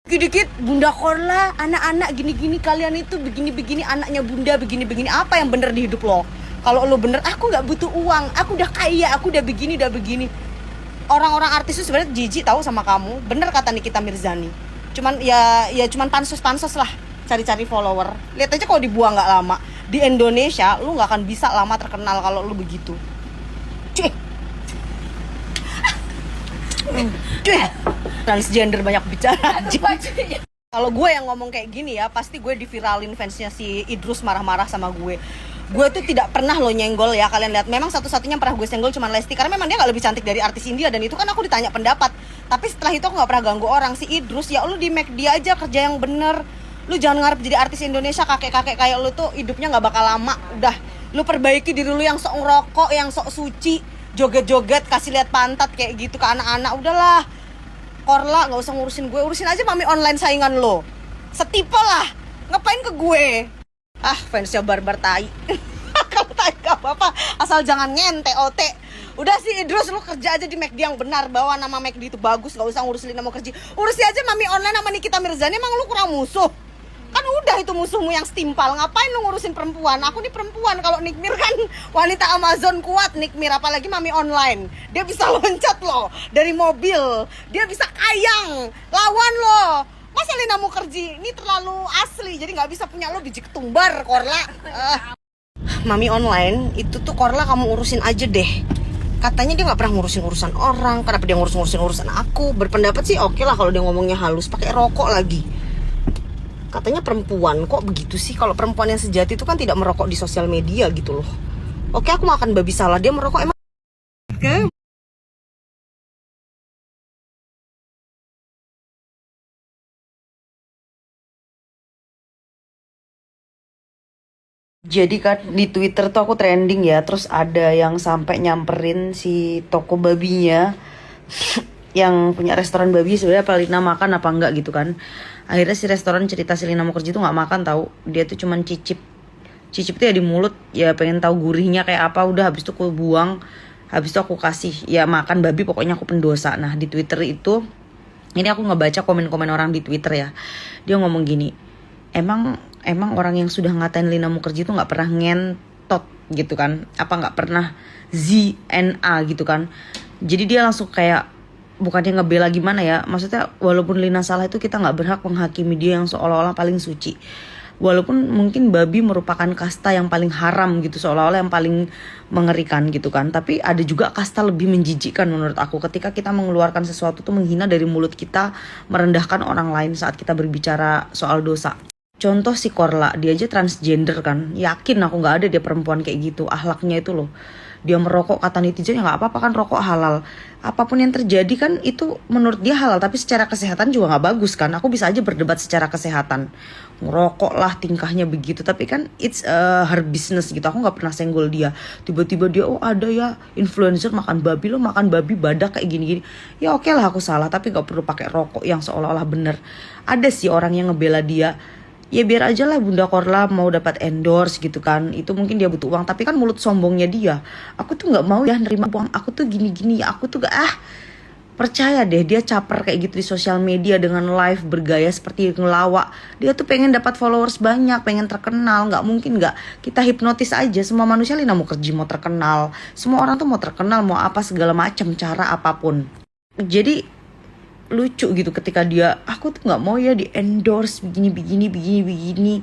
Dikit-dikit Bunda Korla, anak-anak gini-gini, kalian itu begini-begini, anaknya Bunda begini-begini. Apa yang bener di hidup lo? Kalau lo bener, aku nggak butuh uang, aku udah kaya, aku udah begini, udah begini. Orang-orang artis itu sebenarnya jijik tahu sama kamu. Bener kata Nikita Mirzani. Cuman ya cuman pansos-pansos lah, cari-cari follower. Lihat aja kalau dibuang nggak lama. Di Indonesia, lu nggak akan bisa lama terkenal kalau lu begitu. Cuy. Cuy. Transgender banyak bicara. Kalau gue yang ngomong kayak gini ya, pasti gue diviralin fansnya si Idrus marah-marah sama gue. Gue tuh tidak pernah lo nyenggol ya, kalian lihat. Memang satu-satunya yang pernah gue senggol cuma Lesti, karena memang dia gak lebih cantik dari artis India. Dan itu kan aku ditanya pendapat. Tapi setelah itu aku gak pernah ganggu orang. Si Idrus, ya lu di make dia aja, kerja yang bener. Lu jangan ngarep jadi artis Indonesia, kakek-kakek kayak lu tuh hidupnya gak bakal lama. Udah, lu perbaiki diri lu yang sok ngerokok, yang sok suci, joget-joget, kasih lihat pantat kayak gitu ke anak-anak. Udahlah, Korla gak usah ngurusin gue, urusin aja mami online saingan lo. Setipe lah, ngapain ke gue? Ah, fansnya barbar tai. Kalau tai gak apa-apa, asal jangan ngente ote. Udah sih Idrus, lu kerja aja di McD yang benar, bawa nama McD itu bagus, gak usah ngurusin Lina Mukherjee. Urusin aja mami online sama Nikita Mirzani. Emang lu kurang musuh? Kan udah itu musuhmu yang setimpal. Ngapain lu ngurusin perempuan? Aku nih perempuan. Kalau Nikmir kan wanita Amazon kuat, Nikmir. Apalagi mami online, dia bisa loncat loh dari mobil, dia bisa kayang lawan lo. Masa Lina Mukherjee ini terlalu asli, jadi nggak bisa punya lo biji ketumbar, Korla. Mami online itu tuh Korla kamu urusin aja deh. Katanya dia nggak pernah ngurusin urusan orang. Kenapa dia ngurusin urusan aku? Berpendapat sih oke lah kalau dia ngomongnya halus, pakai rokok lagi. Katanya perempuan, kok begitu sih? Kalau perempuan yang sejati itu kan tidak merokok di sosial media gitu loh. Oke, aku makan babi salah, dia merokok emang. Oke. Jadi kan di Twitter tuh aku trending ya, terus ada yang sampai nyamperin si toko babinya yang punya restoran babi, sebenarnya apa Lina makan apa enggak gitu kan. Akhirnya si restoran cerita si Lina Mukherjee tuh nggak makan tahu, dia tuh cuman cicip tuh ya di mulut, ya pengen tahu gurihnya kayak apa. Udah habis itu aku buang, habis itu aku kasih ya makan babi, pokoknya aku pendosa. Nah di Twitter itu, ini aku ngebaca komen-komen orang di Twitter ya, dia ngomong gini, emang orang yang sudah ngatain Lina Mukherjee itu nggak pernah ngentot gitu kan, apa nggak pernah ZNA gitu kan. Jadi dia langsung kayak, bukannya ngebela gimana ya, maksudnya walaupun Lina salah itu kita nggak berhak menghakimi dia yang seolah-olah paling suci. Walaupun mungkin babi merupakan kasta yang paling haram gitu, seolah-olah yang paling mengerikan gitu kan, tapi ada juga kasta lebih menjijikkan menurut aku, ketika kita mengeluarkan sesuatu tuh menghina dari mulut kita, merendahkan orang lain saat kita berbicara soal dosa. Contoh si Korla, dia aja transgender kan, yakin aku nggak ada dia perempuan kayak gitu. Akhlaknya itu loh, dia merokok, kata netizen ya nggak apa-apa kan, rokok halal. Apapun yang terjadi kan itu menurut dia halal, tapi secara kesehatan juga nggak bagus kan. Aku bisa aja berdebat secara kesehatan, ngerokok lah tingkahnya begitu, tapi kan it's her business gitu. Aku nggak pernah senggol dia. Tiba-tiba dia, oh ada ya influencer makan babi, lo makan babi badak kayak gini-gini. Ya oke lah aku salah, tapi nggak perlu pakai rokok yang seolah-olah bener. Ada sih orang yang ngebela dia, ya biar aja lah Bunda Korla mau dapat endorse gitu kan, itu mungkin dia butuh uang, tapi kan mulut sombongnya dia, aku tuh nggak mau ya nerima uang, aku tuh gini-gini, aku tuh gak percaya deh dia caper kayak gitu di sosial media dengan live bergaya seperti ngelawak. Dia tuh pengen dapat followers banyak, pengen terkenal. Nggak mungkin nggak kita hipnotis aja. Semua manusia Lina Mukherjee mau terkenal, semua orang tuh mau terkenal, mau apa segala macam cara apapun. Jadi lucu gitu ketika dia, aku tuh nggak mau ya di endorse begini.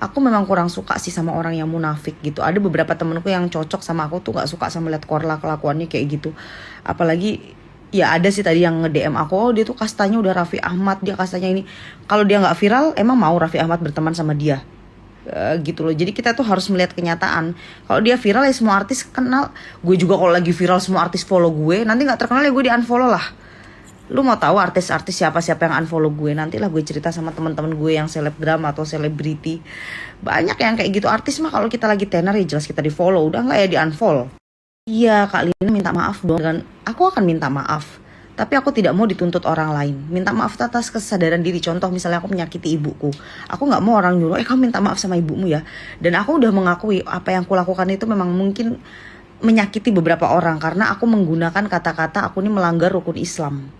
Aku memang kurang suka sih sama orang yang munafik gitu. Ada beberapa temenku yang cocok sama aku tuh nggak suka sama lihat Korla kelakuannya kayak gitu. Apalagi ya ada sih tadi yang nge-DM aku, oh dia tuh kastanya udah Raffi Ahmad, dia kastanya ini. Kalau dia nggak viral, emang mau Raffi Ahmad berteman sama dia? Gitu loh. Jadi kita tuh harus melihat kenyataan. Kalau dia viral ya semua artis kenal. Gue juga kalau lagi viral semua artis follow gue, nanti nggak terkenal ya gue di unfollow lah. Lu mau tahu artis-artis siapa yang unfollow gue? Nantilah gue cerita sama teman-teman gue yang selebgram atau selebriti. Banyak yang kayak gitu. Artis mah kalau kita lagi tenar ya jelas kita di follow, udah nggak ya di unfollow. Iya Kak Lina minta maaf dong. Dan aku akan minta maaf, tapi aku tidak mau dituntut orang lain. Minta maaf atas kesadaran diri. Contoh misalnya aku menyakiti ibuku, aku nggak mau orang nyuruh, kamu minta maaf sama ibumu ya. Dan aku udah mengakui apa yang aku lakukan itu memang mungkin menyakiti beberapa orang, karena aku menggunakan kata-kata aku ini melanggar rukun Islam.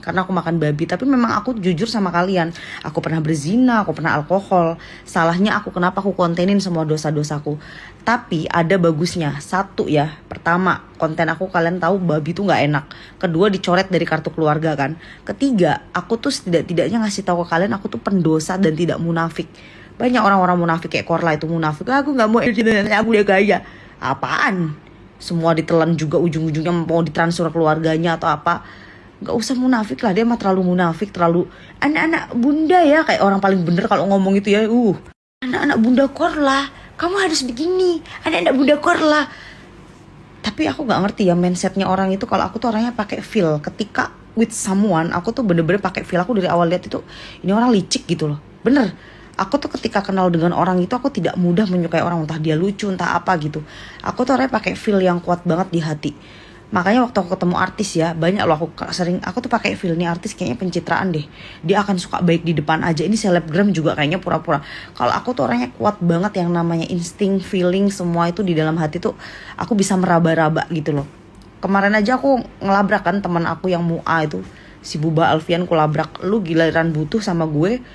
karena aku makan babi. Tapi memang aku jujur sama kalian, aku pernah berzina, aku pernah alkohol. Salahnya aku, kenapa aku kontenin semua dosa-dosaku. Tapi ada bagusnya. Satu ya, pertama, konten aku kalian tahu babi tuh nggak enak. Kedua, dicoret dari kartu keluarga kan. Ketiga, aku tuh tidak-tidaknya ngasih tahu ke kalian aku tuh pendosa dan tidak munafik. Banyak orang-orang munafik kayak Korla itu munafik. Aku nggak mau aku udah gaya. Apaan? Semua ditelan juga, ujung-ujungnya mau ditransfer keluarganya atau apa. Gak usah munafik lah, dia mah terlalu munafik, terlalu anak-anak bunda ya, kayak orang paling bener kalau ngomong itu ya. Anak-anak bunda Korla, kamu harus begini, anak-anak bunda Korla. Tapi aku gak ngerti ya mindsetnya orang itu. Kalau aku tuh orangnya pakai feel ketika with someone. Aku tuh bener-bener pakai feel. Aku dari awal lihat itu ini orang licik gitu loh, bener. Aku tuh ketika kenal dengan orang itu aku tidak mudah menyukai orang, entah dia lucu entah apa gitu. Aku tuh orangnya pakai feel yang kuat banget di hati. Makanya waktu aku ketemu artis ya, banyak loh aku tuh pakai feel nih artis kayaknya pencitraan deh. Dia akan suka baik di depan aja. Ini selebgram juga kayaknya pura-pura. Kalau aku tuh orangnya kuat banget, yang namanya insting, feeling, semua itu di dalam hati tuh aku bisa meraba-raba gitu loh. Kemarin aja aku ngelabrak kan teman aku yang MUA itu, si Buba Alfian, ku labrak. Lu giliran butuh sama gue,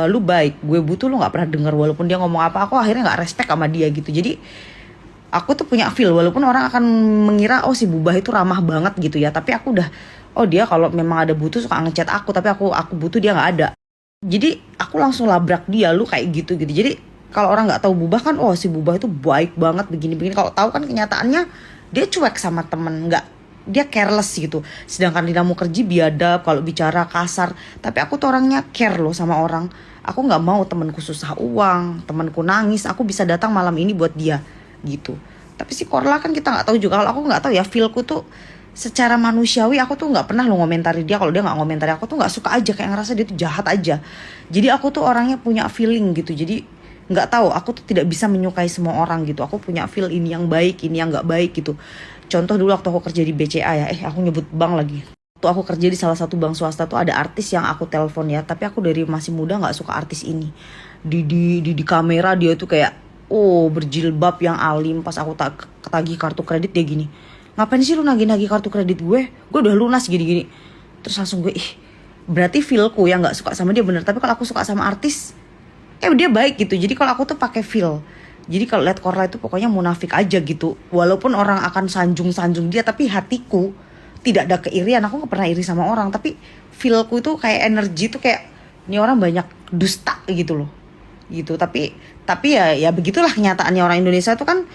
lu baik, gue butuh lu nggak pernah denger. Walaupun dia ngomong apa, aku akhirnya nggak respect sama dia gitu. Jadi aku tuh punya feel, walaupun orang akan mengira oh si Bubah itu ramah banget gitu ya, tapi aku udah, oh dia kalau memang ada butuh suka ngechat aku, tapi aku butuh dia nggak ada. Jadi aku langsung labrak dia, lu kayak gitu. Jadi kalau orang nggak tahu Bubah kan, oh si Bubah itu baik banget begini-begini. Kalau tahu kan kenyataannya dia cuek sama temen, nggak, dia careless gitu. Sedangkan Lina Mukherjee biadab, kalau bicara kasar. Tapi aku tuh orangnya care loh sama orang. Aku nggak mau temanku susah uang, temanku nangis, aku bisa datang malam ini buat dia gitu. Tapi si Korla kan kita nggak tahu juga. Kalau aku nggak tahu ya, feelku tuh secara manusiawi aku tuh nggak pernah lo ngomentari dia. Kalau dia nggak ngomentari aku tuh nggak suka aja, kayak ngerasa dia tuh jahat aja. Jadi aku tuh orangnya punya feeling gitu. Jadi nggak tahu, aku tuh tidak bisa menyukai semua orang gitu. Aku punya feel ini yang baik, ini yang nggak baik gitu. Contoh dulu waktu aku kerja di BCA ya, aku nyebut bank lagi. Waktu aku kerja di salah satu bank swasta tuh ada artis yang aku telepon ya, tapi aku dari masih muda nggak suka artis ini. Di kamera dia tuh kayak berjilbab yang alim. Pas aku ketagih kartu kredit dia gini, ngapain sih lu nagih-nagih kartu kredit gue udah lunas gini-gini. Terus langsung gue berarti feelku yang nggak suka sama dia bener. Tapi kalau aku suka sama artis, dia baik gitu. Jadi kalau aku tuh pakai feel. Jadi kalau lihat Korla itu pokoknya munafik aja gitu. Walaupun orang akan sanjung-sanjung dia, tapi hatiku tidak ada keirian. Aku gak pernah iri sama orang, tapi feelku itu kayak energi tuh kayak ini orang banyak dusta gitu loh. Gitu. Tapi ya begitulah kenyataannya orang Indonesia itu kan,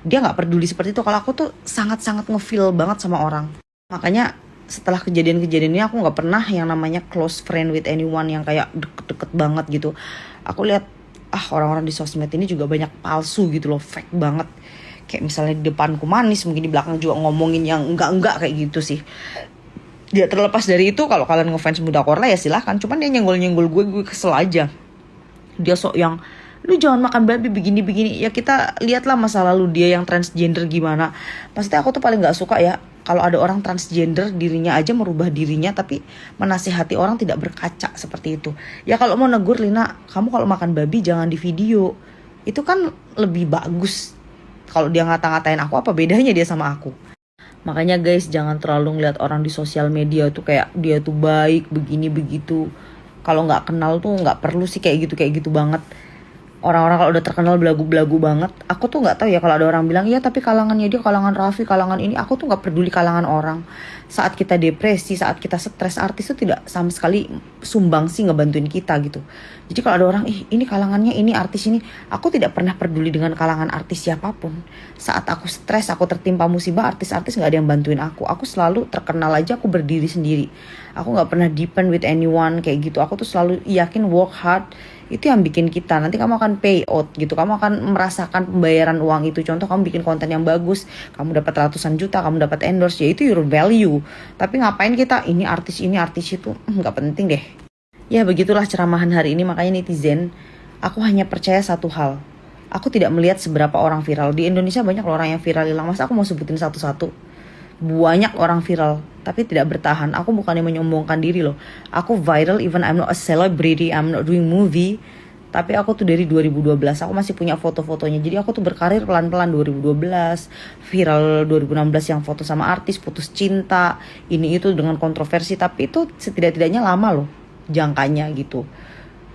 dia nggak peduli seperti itu. Kalau aku tuh sangat-sangat ngefeel banget sama orang. Makanya setelah kejadian-kejadian ini aku nggak pernah yang namanya close friend with anyone yang kayak deket-deket banget gitu. Aku lihat orang-orang di sosmed ini juga banyak palsu gitu loh, fake banget. Kayak misalnya di depanku manis, mungkin di belakang juga ngomongin yang enggak kayak gitu sih. Dia terlepas dari itu, kalau kalian ngefans muda Korla ya silahkan. Cuman dia nyenggol-nyenggol gue kesel aja. Dia sok yang, lu jangan makan babi begini-begini. Ya kita lihatlah masa lalu dia yang transgender gimana. Pasti aku tuh paling gak suka ya kalau ada orang transgender, dirinya aja merubah dirinya, tapi menasihati orang tidak berkaca seperti itu. Ya kalau mau negur, Lina, kamu kalau makan babi jangan di video. Itu kan lebih bagus. Kalau dia ngata-ngatain aku, apa bedanya dia sama aku? Makanya guys, jangan terlalu ngeliat orang di sosial media tuh kayak dia tuh baik, begini begitu. Kalau nggak kenal tuh nggak perlu sih kayak gitu banget. Orang-orang kalau udah terkenal belagu-belagu banget, aku tuh nggak tahu ya kalau ada orang bilang ya tapi kalangannya dia kalangan Raffi, kalangan ini. Aku tuh nggak peduli kalangan orang. Saat kita depresi, saat kita stres, artis tuh tidak sama sekali sumbang sih ngebantuin kita gitu. Jadi kalau ada orang ini kalangannya ini, artis ini, aku tidak pernah peduli dengan kalangan artis siapapun. Saat aku stres, aku tertimpa musibah, artis-artis nggak ada yang bantuin aku. Aku selalu terkenal aja, aku berdiri sendiri. Aku nggak pernah depend with anyone kayak gitu. Aku tuh selalu yakin work hard itu yang bikin kita, nanti kamu akan pay out gitu, kamu akan merasakan pembayaran uang itu. Contoh kamu bikin konten yang bagus, kamu dapat ratusan juta, kamu dapat endorse, ya itu your value. Tapi ngapain kita ini artis itu, nggak penting deh. Ya begitulah ceramahan hari ini. Makanya netizen, aku hanya percaya satu hal, aku tidak melihat seberapa orang viral. Di Indonesia banyak loh orang yang viral hilang, mas aku mau sebutin satu-satu. Banyak orang viral tapi tidak bertahan. Aku bukannya menyombongkan diri loh, aku viral even I'm not a celebrity, I'm not doing movie, Tapi aku tuh dari 2012, aku masih punya foto-fotonya. Jadi aku tuh berkarir pelan-pelan 2012, viral 2016 yang foto sama artis, putus cinta, ini itu dengan kontroversi. Tapi itu setidak-tidaknya lama loh jangkanya gitu.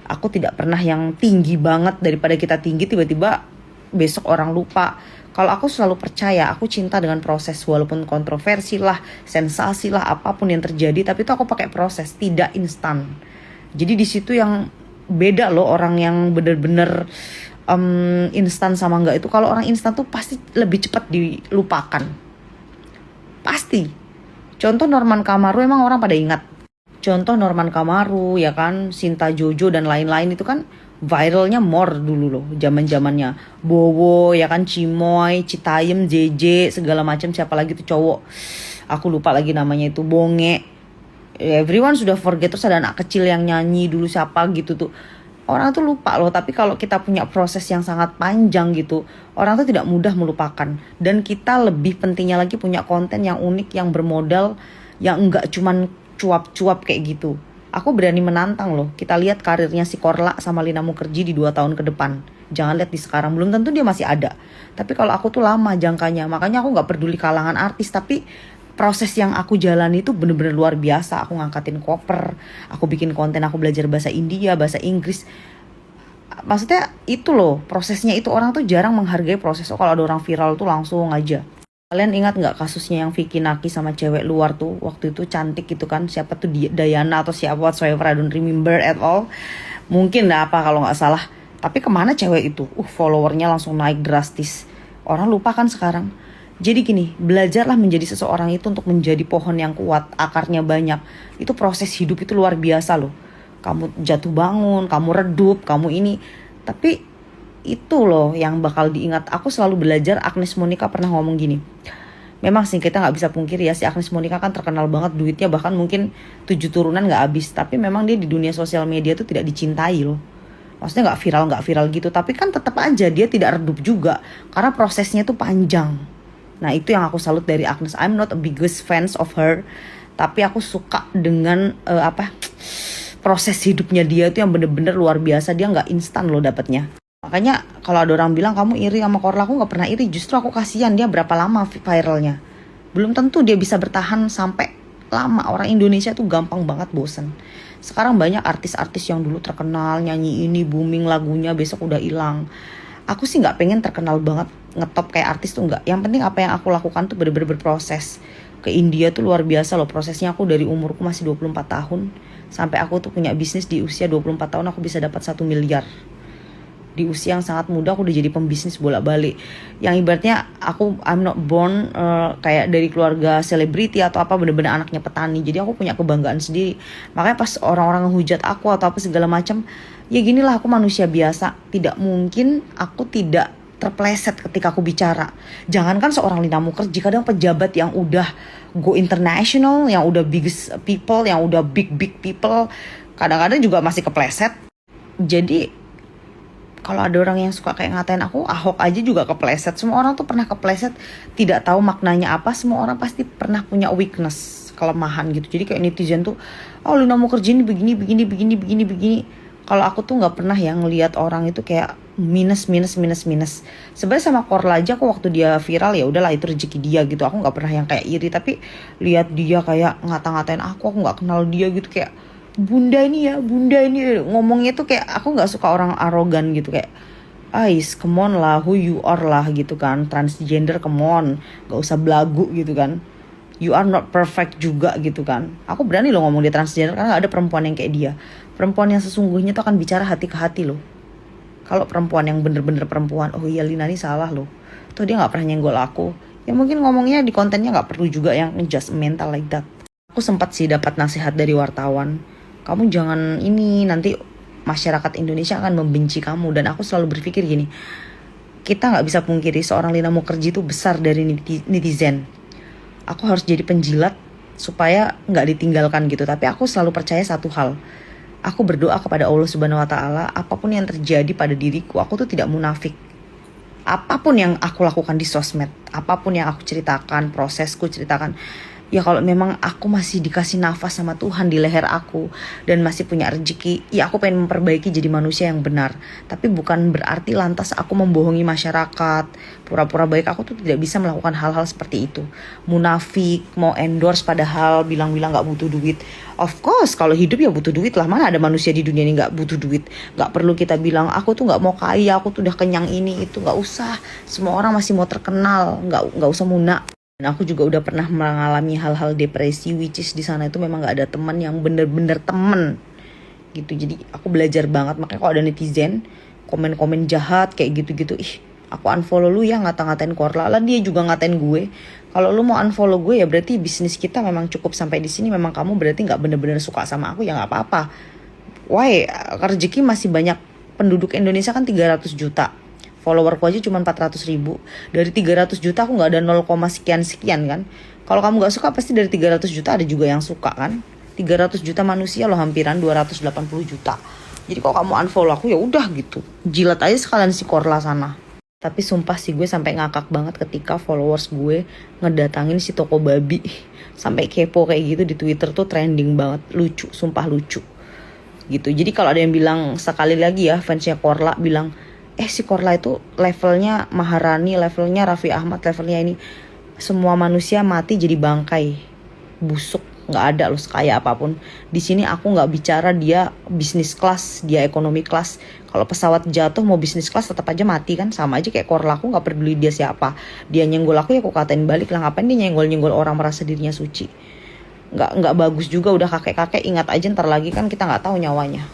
Aku tidak pernah yang tinggi banget, daripada kita tinggi tiba-tiba besok orang lupa. Kalau aku selalu percaya, aku cinta dengan proses, walaupun kontroversi lah, sensasi lah, apapun yang terjadi, tapi itu aku pakai proses, tidak instan. Jadi di situ yang beda loh orang yang bener-bener instan sama enggak itu. Kalau orang instan tuh pasti lebih cepat dilupakan, pasti. Contoh Norman Kamaru, emang orang pada ingat. Contoh Norman Kamaru ya kan, Sinta Jojo dan lain-lain itu kan viralnya more dulu loh, zaman-zamannya Bowo ya kan, Cimoy, Citayem, JJ segala macam, siapa lagi tuh cowok, aku lupa lagi namanya itu, Bonge. Everyone sudah forget. Terus ada anak kecil yang nyanyi dulu siapa gitu tuh, orang tuh lupa loh. Tapi kalau kita punya proses yang sangat panjang gitu, orang tuh tidak mudah melupakan. Dan kita lebih pentingnya lagi punya konten yang unik, yang bermodal, yang enggak cuman cuap-cuap kayak gitu. Aku berani menantang loh. Kita lihat karirnya si Korla sama Lina Mukherjee di 2 tahun ke depan. Jangan lihat di sekarang, belum tentu dia masih ada. Tapi kalau aku tuh lama jangkanya. Makanya aku gak peduli kalangan artis, tapi proses yang aku jalani itu bener-bener luar biasa. Aku ngangkatin koper, aku bikin konten, aku belajar bahasa India, bahasa Inggris. Maksudnya itu loh, prosesnya itu. Orang tuh jarang menghargai proses. Kalau ada orang viral tuh langsung aja. Kalian ingat nggak kasusnya yang Vicky Naki sama cewek luar tuh, waktu itu cantik gitu kan, siapa tuh Diana atau siapa, whatsoever, I don't remember at all. Mungkin lah apa kalau nggak salah. Tapi kemana cewek itu? Followernya langsung naik drastis. Orang lupa kan sekarang. Jadi gini, belajarlah menjadi seseorang itu untuk menjadi pohon yang kuat, akarnya banyak. Itu proses hidup itu luar biasa loh. Kamu jatuh bangun, kamu redup, kamu ini. Tapi itu loh yang bakal diingat. Aku selalu belajar. Agnes Monica pernah ngomong gini, memang sih kita nggak bisa pungkiri ya, si Agnes Monica kan terkenal banget, duitnya bahkan mungkin 7 turunan nggak habis. Tapi memang dia di dunia sosial media tuh tidak dicintai loh. Maksudnya nggak viral gitu, tapi kan tetap aja dia tidak redup juga, karena prosesnya tuh panjang. Nah itu yang aku salut dari Agnes. I'm not a biggest fans of her, tapi aku suka dengan proses hidupnya dia tuh yang bener-bener luar biasa. Dia nggak instan loh dapetnya. Makanya kalau ada orang bilang kamu iri sama Korla, aku gak pernah iri. Justru aku kasihan dia berapa lama viralnya. Belum tentu dia bisa bertahan sampai lama. Orang Indonesia tuh gampang banget bosen. Sekarang banyak artis-artis yang dulu terkenal, nyanyi ini, booming lagunya, besok udah hilang. Aku sih gak pengen terkenal banget, ngetop kayak artis tuh enggak. Yang penting apa yang aku lakukan tuh bener-bener berproses. Ke India tuh luar biasa loh prosesnya. Aku dari umurku masih 24 tahun sampai aku tuh punya bisnis di usia 24 tahun aku bisa dapat 1 miliar. Di usia yang sangat muda aku udah jadi pembisnis bolak-balik. Yang ibaratnya I'm not born kayak dari keluarga selebriti atau apa, bener-bener anaknya petani. Jadi aku punya kebanggaan sendiri. Makanya pas orang-orang ngehujat aku atau apa segala macam, ya ginilah, aku manusia biasa. Tidak mungkin aku tidak terpleset ketika aku bicara. Jangankan seorang Lina Mukherjee, kadang pejabat yang udah go international, yang udah biggest people, yang udah big people, kadang-kadang juga masih kepleset. Jadi kalau ada orang yang suka kayak ngatain aku, Ahok aja juga kepleset. Semua orang tuh pernah kepleset, tidak tahu maknanya apa. Semua orang pasti pernah punya weakness, kelemahan gitu. Jadi kayak netizen tuh, oh Lina Mukherjee ini begini. Kalau aku tuh nggak pernah yang ngelihat orang itu kayak minus. Sebenarnya sama Korla aja, aku waktu dia viral ya udahlah itu rezeki dia gitu. Aku nggak pernah yang kayak iri, tapi lihat dia kayak ngata-ngatain aku nggak kenal dia gitu, kayak bunda ini ngomongnya tuh kayak aku nggak suka orang arogan gitu, kayak Ais, come on lah, who you are lah gitu kan, transgender, come on, gak usah belagu gitu kan, you are not perfect juga gitu kan. Aku berani loh ngomong dia transgender karena gak ada perempuan yang kayak dia. Perempuan yang sesungguhnya tuh akan bicara hati ke hati loh. Kalau perempuan yang bener-bener perempuan, oh iya Lina ini salah loh, tuh dia gak pernah nyenggol aku. Ya mungkin ngomongnya di kontennya gak perlu juga yang just mental like that. Aku sempat sih dapat nasihat dari wartawan, kamu jangan ini, nanti masyarakat Indonesia akan membenci kamu. Dan aku selalu berpikir gini, kita gak bisa pungkiri seorang Lina Mukherjee itu besar dari netizen. Aku harus jadi penjilat supaya gak ditinggalkan gitu. Tapi aku selalu percaya satu hal, aku berdoa kepada Allah Subhanahu Wa Taala, apapun yang terjadi pada diriku, aku tuh tidak munafik. Apapun yang aku lakukan di sosmed, apapun yang aku ceritakan, prosesku ceritakan, Ya kalau memang aku masih dikasih nafas sama Tuhan di leher aku dan masih punya rezeki, ya aku pengen memperbaiki jadi manusia yang benar. Tapi bukan berarti lantas aku membohongi masyarakat, pura-pura baik. Aku tuh tidak bisa melakukan hal-hal seperti itu. Munafik, mau endorse padahal bilang-bilang gak butuh duit. Of course kalau hidup ya butuh duit lah. Mana ada manusia di dunia ini gak butuh duit. Gak perlu kita bilang aku tuh gak mau kaya, aku tuh udah kenyang ini itu. Gak usah, semua orang masih mau terkenal. Gak usah muna. Dan aku juga udah pernah mengalami hal-hal depresi, which is di sana itu memang gak ada teman yang bener-bener temen gitu. Jadi aku belajar banget. Makanya kalau ada netizen komen-komen jahat kayak gitu-gitu, ih aku unfollow lu ya, ngata-ngatain Korla lah, dia juga ngatain gue. Kalau lu mau unfollow gue ya berarti bisnis kita memang cukup sampai di sini. Memang kamu berarti nggak bener-bener suka sama aku, ya nggak apa-apa. Why, rezeki masih banyak. Penduduk Indonesia kan 300 juta, followerku aja cuma 400 ribu. Dari 300 juta aku gak ada 0, sekian-sekian kan. Kalau kamu gak suka pasti dari 300 juta ada juga yang suka kan. 300 juta manusia loh, hampiran 280 juta. Jadi kalau kamu unfollow aku ya udah gitu, jilat aja sekalian si Korla sana. Tapi sumpah sih gue sampai ngakak banget ketika followers gue ngedatangin si toko babi. Sampai kepo kayak gitu di Twitter tuh trending banget. Lucu, sumpah lucu gitu. Jadi kalau ada yang bilang, sekali lagi ya fansnya Korla bilang, si Korla itu levelnya Maharani, levelnya Raffi Ahmad, levelnya ini. Semua manusia mati jadi bangkai, busuk, nggak ada loh sekaya apapun. Di sini aku nggak bicara dia bisnis kelas, dia ekonomi kelas. Kalau pesawat jatuh mau bisnis kelas tetap aja mati kan, sama aja kayak Korla. Aku nggak peduli dia siapa, dia nyenggol aku ya aku katain balik lah. Ngapain dia nyenggol orang merasa dirinya suci? Nggak bagus juga, udah kakek-kakek, ingat aja ntar lagi kan kita nggak tahu nyawanya.